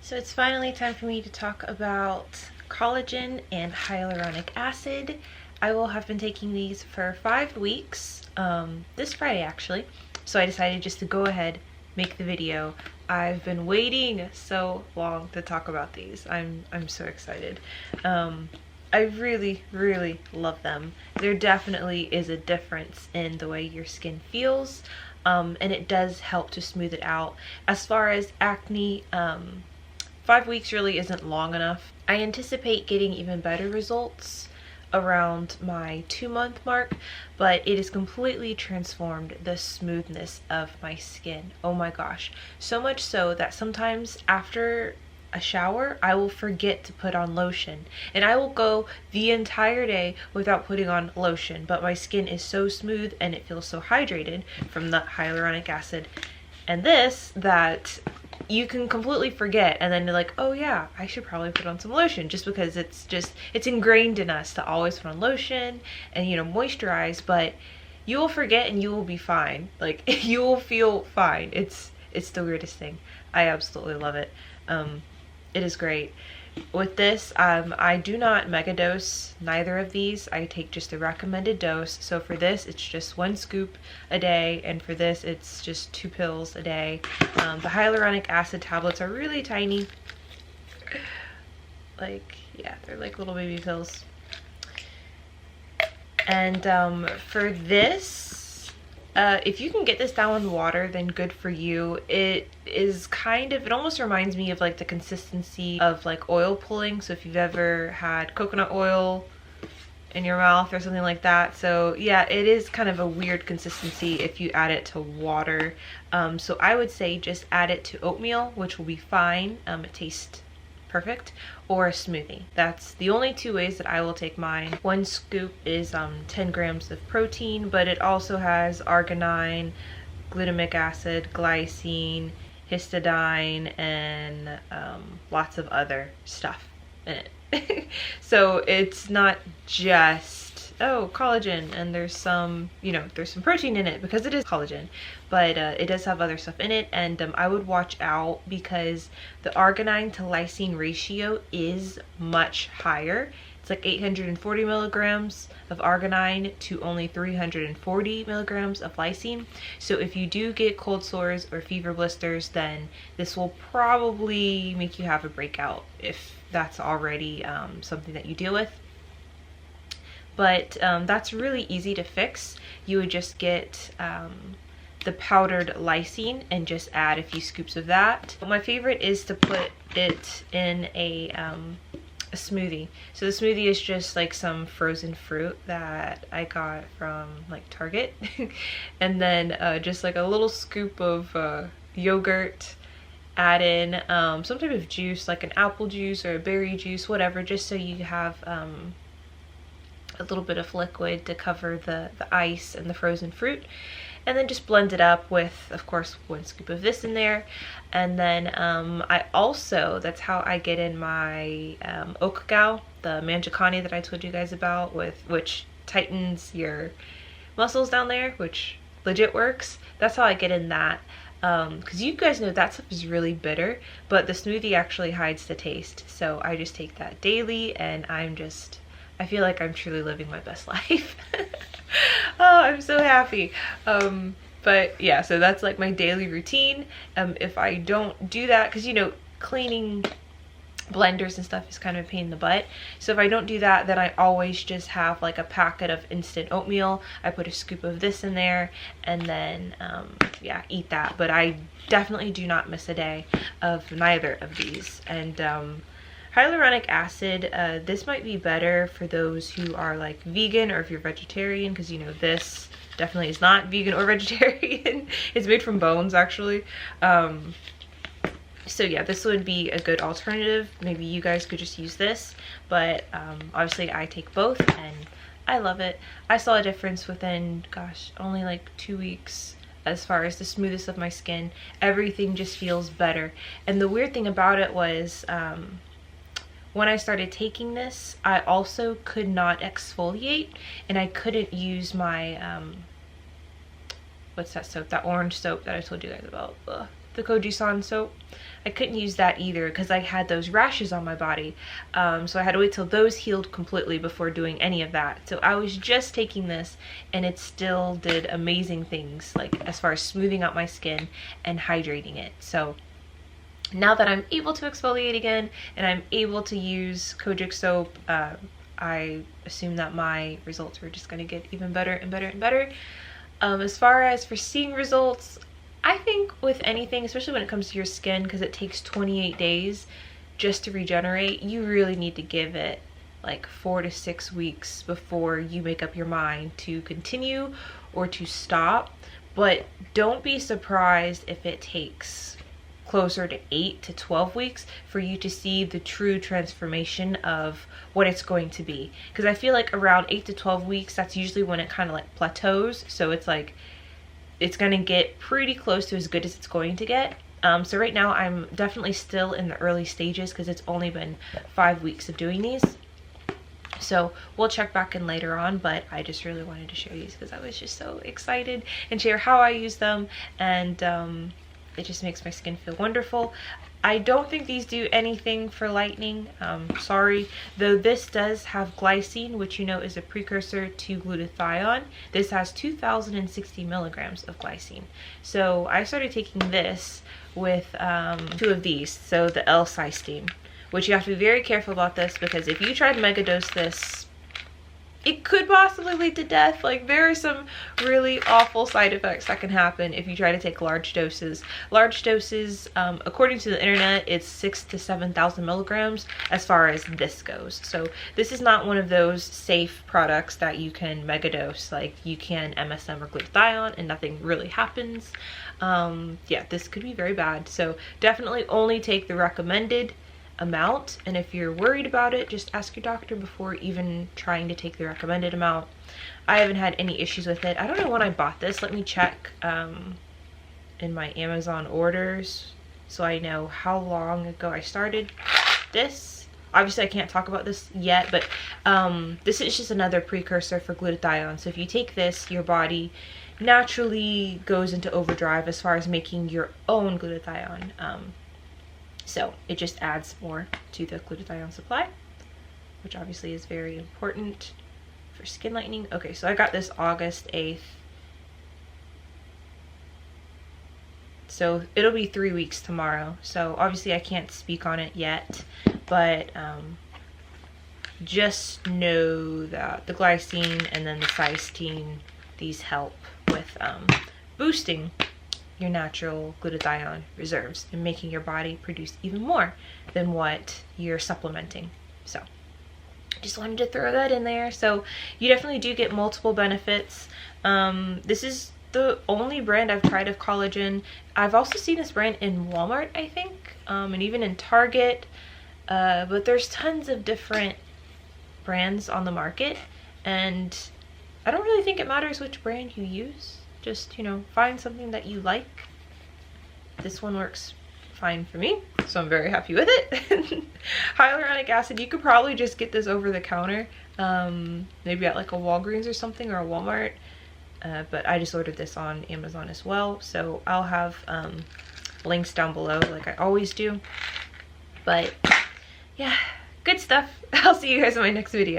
So it's finally time for me to talk about collagen and hyaluronic acid. I will have been taking these for 5 weeks, this Friday actually. So I decided just to go ahead, make the video. I've been waiting so long to talk about these. I'm so excited. I really love them. There definitely is a difference in the way your skin feels, and it does help to smooth it out. As far as acne, 5 weeks really isn't long enough. I anticipate getting even better results around my 2-month mark, but it has completely transformed the smoothness of my skin. Oh my gosh. So much so that sometimes after a shower, I will forget to put on lotion, and I will go the entire day without putting on lotion, but my skin is so smooth and it feels so hydrated from the hyaluronic acid and this that you can completely forget, and then you're like, oh yeah, I should probably put on some lotion, just because it's ingrained in us to always put on lotion and moisturize, but you will forget and you will be fine. Like, you will feel fine. It's the weirdest thing. I absolutely love it. It is great. With this, I do not mega dose neither of these. I take just the recommended dose. So for this, it's just 1 scoop a day, and for this, it's just 2 pills a day. The hyaluronic acid tablets are really tiny. Like, yeah, they're like little baby pills. And for this, if you can get this down with water, then good for you. It is it almost reminds me of like the consistency of like oil pulling. So if you've ever had coconut oil in your mouth or something like that. So yeah, it is kind of a weird consistency if you add it to water. So I would say just add it to oatmeal, which will be fine. It tastes perfect, or a smoothie. That's the only 2 ways that I will take mine. 1 scoop is 10 grams of protein, but it also has arginine, glutamic acid, glycine, histidine, and lots of other stuff in it. So it's not just collagen, and there's some protein in it because it is collagen, but it does have other stuff in it, and I would watch out because the arginine to lysine ratio is much higher. It's like 840 milligrams of arginine to only 340 milligrams of lysine. So if you do get cold sores or fever blisters, then this will probably make you have a breakout if that's already something that you deal with. But that's really easy to fix. You would just get the powdered lysine and just add a few scoops of that. My favorite is to put it in a smoothie. So the smoothie is just like some frozen fruit that I got from like Target. And then just like a little scoop of yogurt. Add in some type of juice, like an apple juice or a berry juice, whatever, just so you have a little bit of liquid to cover the ice and the frozen fruit, and then just blend it up with, of course, 1 scoop of this in there. And then I also, that's how I get in my Okagal, the Manjikani that I told you guys about, which tightens your muscles down there, which legit works. That's how I get in that. Because you guys know that stuff is really bitter, but the smoothie actually hides the taste. So I just take that daily, and I feel like I'm truly living my best life. Oh, I'm so happy. But yeah, so that's like my daily routine. If I don't do that, because cleaning blenders and stuff is kind of a pain in the butt. So if I don't do that, then I always just have like a packet of instant oatmeal. I put a scoop of this in there, and then yeah, eat that. But I definitely do not miss a day of neither of these. And hyaluronic acid, this might be better for those who are like vegan, or if you're vegetarian, because this definitely is not vegan or vegetarian. It's made from bones, actually. So yeah, this would be a good alternative. Maybe you guys could just use this, but obviously I take both and I love it. I saw a difference within, gosh, only like 2 weeks as far as the smoothness of my skin. Everything just feels better. And the weird thing about it was, when I started taking this, I also could not exfoliate, and I couldn't use my, what's that soap? That orange soap that I told you guys about. The Kojisan soap. I couldn't use that either because I had those rashes on my body. So I had to wait till those healed completely before doing any of that. So I was just taking this and it still did amazing things, like as far as smoothing out my skin and hydrating it. So now that I'm able to exfoliate again and I'm able to use Kojic soap, I assume that my results are just going to get even better and better and better. As far as for seeing results, I think with anything, especially when it comes to your skin, because it takes 28 days just to regenerate, you really need to give it like 4 to 6 weeks before you make up your mind to continue or to stop. But don't be surprised if it takes closer to 8 to 12 weeks for you to see the true transformation of what it's going to be. Because I feel like around 8 to 12 weeks, that's usually when it kind of like plateaus. So it's like, it's going to get pretty close to as good as it's going to get. So right now I'm definitely still in the early stages because it's only been 5 weeks of doing these. So we'll check back in later on, but I just really wanted to show you because I was just so excited and share how I use them, and it just makes my skin feel wonderful. I don't think these do anything for lightening, sorry, though this does have glycine, which you know is a precursor to glutathione. This has 2,060 milligrams of glycine. So I started taking this with 2 of these, so the L-cysteine, which you have to be very careful about this because if you try to megadose this, it could possibly lead to death. Like, there are some really awful side effects that can happen if you try to take large doses. Large doses, according to the internet, it's 6,000 to 7,000 milligrams as far as this goes. So this is not one of those safe products that you can megadose like you can MSM or glutathione and nothing really happens. Yeah, this could be very bad. So definitely only take the recommended amount, and if you're worried about it, just ask your doctor before even trying to take the recommended amount. I haven't had any issues with it. I don't know when I bought this. Let me check in my Amazon orders so I know how long ago I started this. Obviously I can't talk about this yet, but this is just another precursor for glutathione. So if you take this, your body naturally goes into overdrive as far as making your own glutathione. So it just adds more to the glutathione supply, which obviously is very important for skin lightening. Okay, so I got this August 8th. So it'll be 3 weeks tomorrow. So obviously I can't speak on it yet, but just know that the glycine and then the cysteine, these help with boosting your natural glutathione reserves and making your body produce even more than what you're supplementing. So just wanted to throw that in there. So you definitely do get multiple benefits. This is the only brand I've tried of collagen. I've also seen this brand in Walmart, I think, and even in Target, but there's tons of different brands on the market, and I don't really think it matters which brand you use. Just, you know, find something that you like. This one works fine for me, so I'm very happy with it. Hyaluronic acid, you could probably just get this over the counter, maybe at like a Walgreens or something, or a Walmart, but I just ordered this on Amazon as well, so I'll have links down below like I always do. But yeah, good stuff. I'll see you guys in my next video.